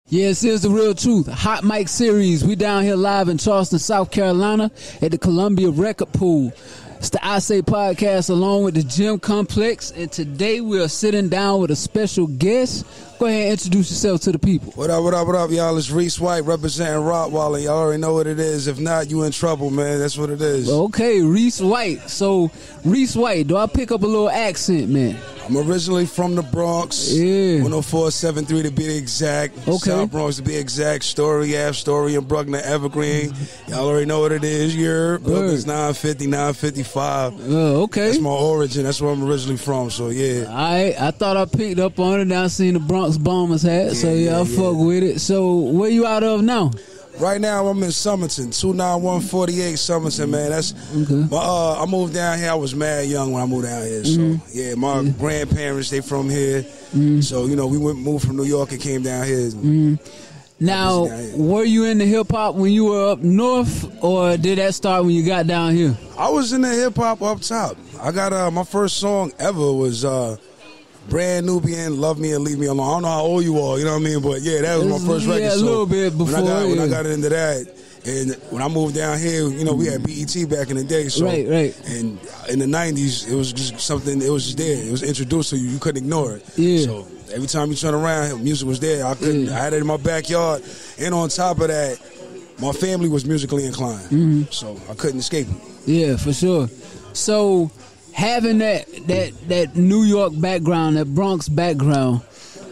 Yes, here's the real truth. Hot Mic Series. We down here live in Charleston, South Carolina at the Columbia Record Pool. It's the I Say Podcast along with the Gym Complex. And today we are sitting down with a special guest. Go ahead and introduce yourself to the people. What up, y'all? It's Reese White representing Rottweiler. Y'all already know what it is. If not, you in trouble, man. That's what it is. Okay, Reese White. So, Reese White, do I pick up a little accent, man? I'm originally from the Bronx. Yeah. 10473 to be exact. Okay. South Bronx to be exact. Story, Ave, Story, and Bruckner, Evergreen. Y'all already know what it is. Your building's 950, 955. Okay. That's my origin. That's where I'm originally from. So, yeah. I thought I picked up on it. I seen the Bronx Bombers hat. So, I fuck with it. So, where you out of now? Right now, I'm in Summerton, 29148 Summerton, man. That's okay. I moved down here. I was mad young when I moved down here. So, yeah, my grandparents, they from here. So, we moved from New York and came down here. Now, were you into hip-hop when you were up north, or did that start when you got down here? I was into hip-hop up top. I got my first song ever was Brand Nubian, Love Me and Leave Me Alone. I don't know how old you are, you know what I mean? But, yeah, that was my first record. Yeah, a little bit before. When I got into that, and when I moved down here, we had BET back in the day. So, right. And in the 90s, it was just something, it was just there. It was introduced to you. You couldn't ignore it. Yeah. So every time you turn around, music was there. I had it in my backyard. And on top of that, my family was musically inclined. So I couldn't escape it. Yeah, for sure. So having that New York background, that Bronx background,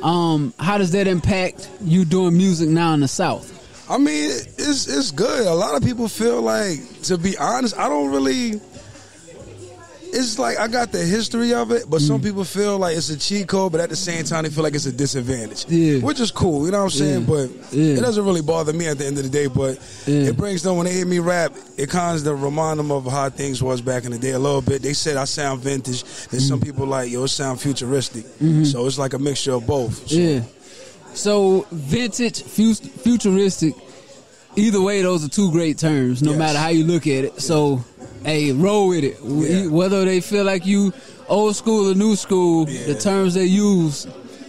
how does that impact you doing music now in the South? I mean, it's good. A lot of people feel like, to be honest, I don't really. It's like I got the history of it, but some people feel like it's a cheat code, but at the same time they feel like it's a disadvantage. Yeah. Which is cool, you know what I'm saying? Yeah. But it doesn't really bother me at the end of the day, but it brings them, when they hear me rap, it kind of remind them of how things was back in the day a little bit. They said I sound vintage. There's some people like, it sound futuristic. So it's like a mixture of both. So. Yeah. So vintage, futuristic, either way, those are two great terms, no matter how you look at it. So, hey, roll with it. Yeah. Whether they feel like you old school or new school, the terms they use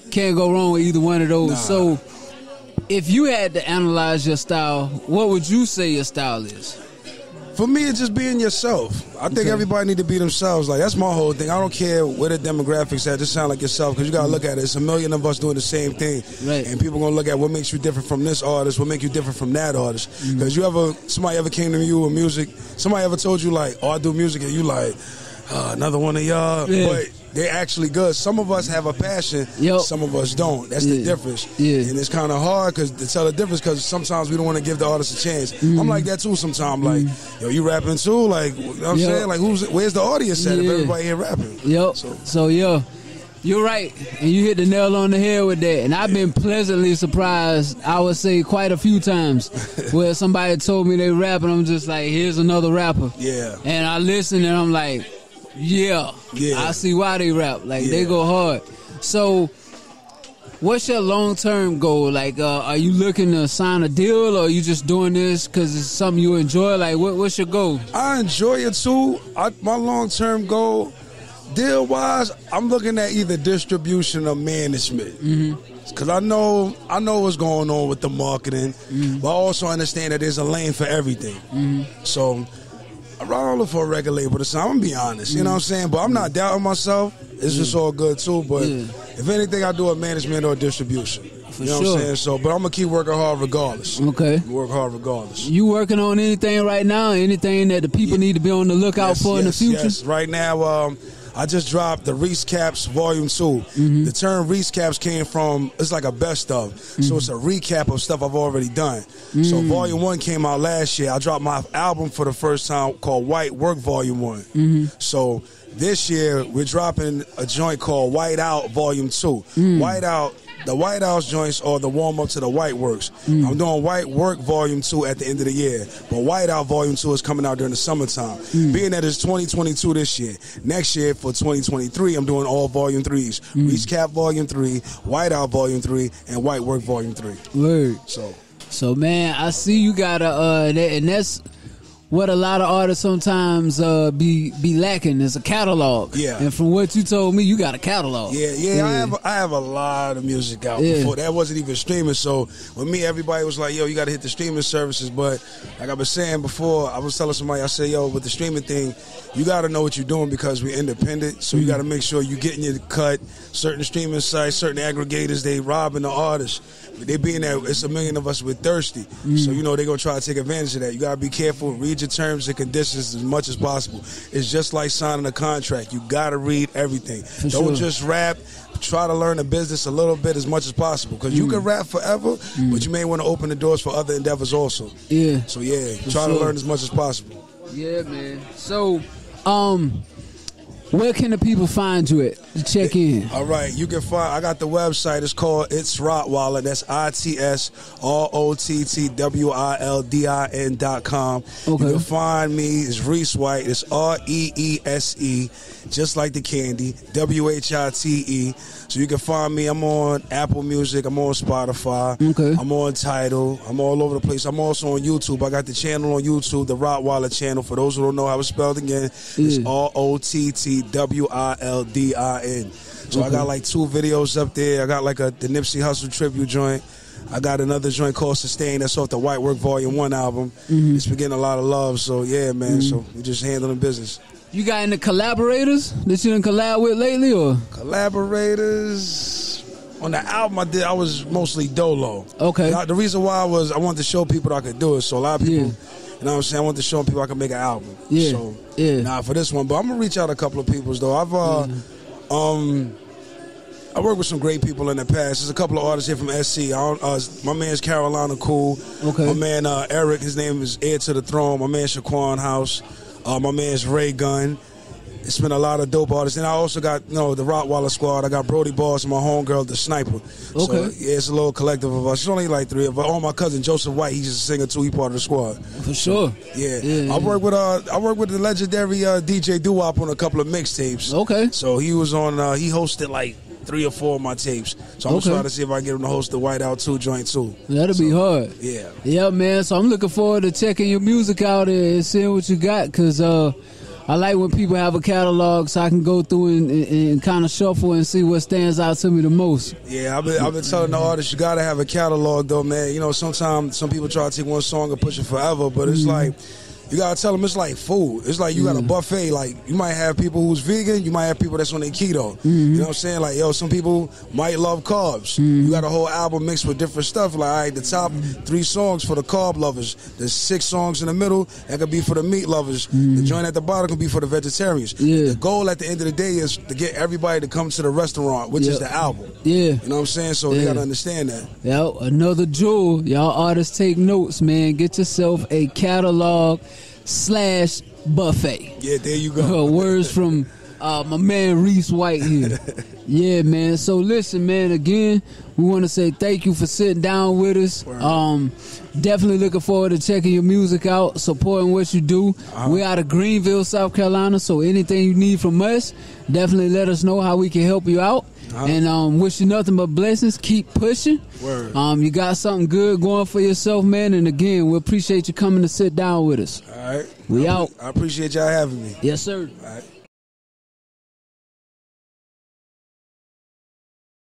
can't go wrong with either one of those. Nah. So, if you had to analyze your style, what would you say your style is? For me, it's just being yourself. I think everybody need to be themselves. Like, that's my whole thing. I don't care where the demographics at. Just sound like yourself, because you got to look at it. It's a million of us doing the same thing. Right. And people going to look at what makes you different from this artist, what makes you different from that artist. Because somebody ever came to you with music, somebody ever told you, like, I do music, and you like, another one of y'all. Yeah. But they're actually good. Some of us have a passion. Some of us don't. That's the difference. Yeah. And it's kind of hard to tell the difference, because sometimes we don't want to give the artist a chance. I'm like that too sometimes. Like, yo, you rapping too? Like, you know what I'm saying? Like, where's the audience at if everybody here rapping? So, you're right. And you hit the nail on the head with that. And I've been pleasantly surprised, I would say, quite a few times where somebody told me they rap, and I'm just like, here's another rapper. Yeah. And I listen, and I'm like, I see why they rap. Like, they go hard. So, what's your long-term goal? Like, are you looking to sign a deal, or are you just doing this because it's something you enjoy? Like, what's your goal? I enjoy it, too. My long-term goal, deal-wise, I'm looking at either distribution or management. Because I know what's going on with the marketing, but I also understand that there's a lane for everything. So, I'm not looking for a record label this time. I'm going to be honest. You know what I'm saying? But I'm not doubting myself. It's just all good, too. But if anything, I do a management or distribution. You know what I'm saying? So, but I'm going to keep working hard regardless. Okay. Work hard regardless. You working on anything right now? Anything that the people need to be on the lookout for in the future? Yes. Right now, I just dropped the Reese Caps Volume 2. The term Reese Caps came from, it's like a best of. So it's a recap of stuff I've already done. So Volume 1 came out last year. I dropped my album for the first time called White Work Volume 1. So this year, we're dropping a joint called White Out Volume 2. White Out. The White House joints are the warm-up to the White Works. I'm doing White Work Volume 2 at the end of the year. But White Out Volume 2 is coming out during the summertime. Being that it's 2022 this year. Next year, for 2023, I'm doing all Volume 3s. Reese Cap Volume 3, White Out Volume 3, and White Work Volume 3. Word. So man, I see you got and that's what a lot of artists sometimes be lacking is a catalog. Yeah. And from what you told me, you got a catalog. Yeah. I have a lot of music out before. That wasn't even streaming. So with me, everybody was like, yo, you got to hit the streaming services. But like I was saying before, I was telling somebody, I said, yo, with the streaming thing, you got to know what you're doing because we're independent. So you got to make sure you're getting your cut. Certain streaming sites, certain aggregators, they robbing the artists. They being that it's a million of us with thirsty. So, you know, they're going to try to take advantage of that. You got to be careful. Read your terms and conditions as much as possible. It's just like signing a contract. You got to read everything. Don't just rap. Try to learn the business a little bit as much as possible because you can rap forever, but you may want to open the doors for other endeavors also. Yeah. So, try to learn as much as possible. Yeah, man. So, where can the people find you at to check in? All right, you can find. I got the website. It's called It's Rottweiler. That's ITSROTTWILDIN.com. Okay. You can find me. It's Reese White. It's REESE, just like the candy. WHITE. So you can find me. I'm on Apple Music. I'm on Spotify. Okay. I'm on Tidal. I'm all over the place. I'm also on YouTube. I got the channel on YouTube, the Rottweiler channel. For those who don't know how it's spelled again, it's ROTTWILDIN. So I got like 2 videos up there. I got like the Nipsey Hussle tribute joint. I got another joint called Sustain. That's off the White Work Volume 1 album. It's been getting a lot of love. So yeah, man. So we just handling business. You got any collaborators that you done collab with lately, or collaborators? On the album I was mostly dolo. Okay. The reason why I wanted to show people that I could do it. So a lot of people, you know what I'm saying, I wanted to show people I could make an album. Yeah. So for this one, but I'm gonna reach out a couple of people though. I worked with some great people in the past. There's a couple of artists here from SC. My man's Carolina Cool. Okay. My man Eric, his name is Heir to the Throne. My man Shaquan House. My man's Ray Gunn. It's been a lot of dope artists. And I also got, the Rottweiler Squad. I got Brody Boss and my homegirl, The Sniper. Okay. So, it's a little collective of us. It's only like 3 of us. All my cousin, Joseph White, he's just a singer too. He part of the squad. For sure. Yeah. I work with the legendary DJ Doo-Wop on a couple of mixtapes. Okay. So he was on, he hosted like 3 or 4 of my tapes. So I'm going to try to see if I can get him to host the White Out 2 joint too. That'll be hard. Yeah. Yeah, man. So I'm looking forward to checking your music out and seeing what you got because, I like when people have a catalog so I can go through and kind of shuffle and see what stands out to me the most. Yeah, I've been telling the artists you got to have a catalog though, man. You know, sometimes some people try to take one song and push it forever, but it's like you gotta tell them it's like food. It's like you got a buffet. Like you might have people who's vegan, you might have people that's on their keto. You know what I'm saying? Like some people might love carbs. You got a whole album mixed with different stuff. Like all right, the top 3 songs for the carb lovers. There's 6 songs in the middle that could be for the meat lovers. The joint at the bottom could be for the vegetarians. The goal at the end of the day is to get everybody to come to the restaurant, which is the album. You know what I'm saying? So they gotta understand that. Another jewel. Y'all artists take notes, man. Get yourself a catalog /buffet. Yeah, there you go. Words from my man Reese White here. Yeah, man. So listen, man, again, we want to say thank you for sitting down with us. Definitely looking forward to checking your music out, supporting what you do. We're out of Greenville, South Carolina, so anything you need from us, definitely let us know how we can help you out. And wish you nothing but blessings. Keep pushing. You got something good going for yourself, man. And again, we appreciate you coming to sit down with us. All right. We out. I appreciate y'all having me. Yes, sir. All right.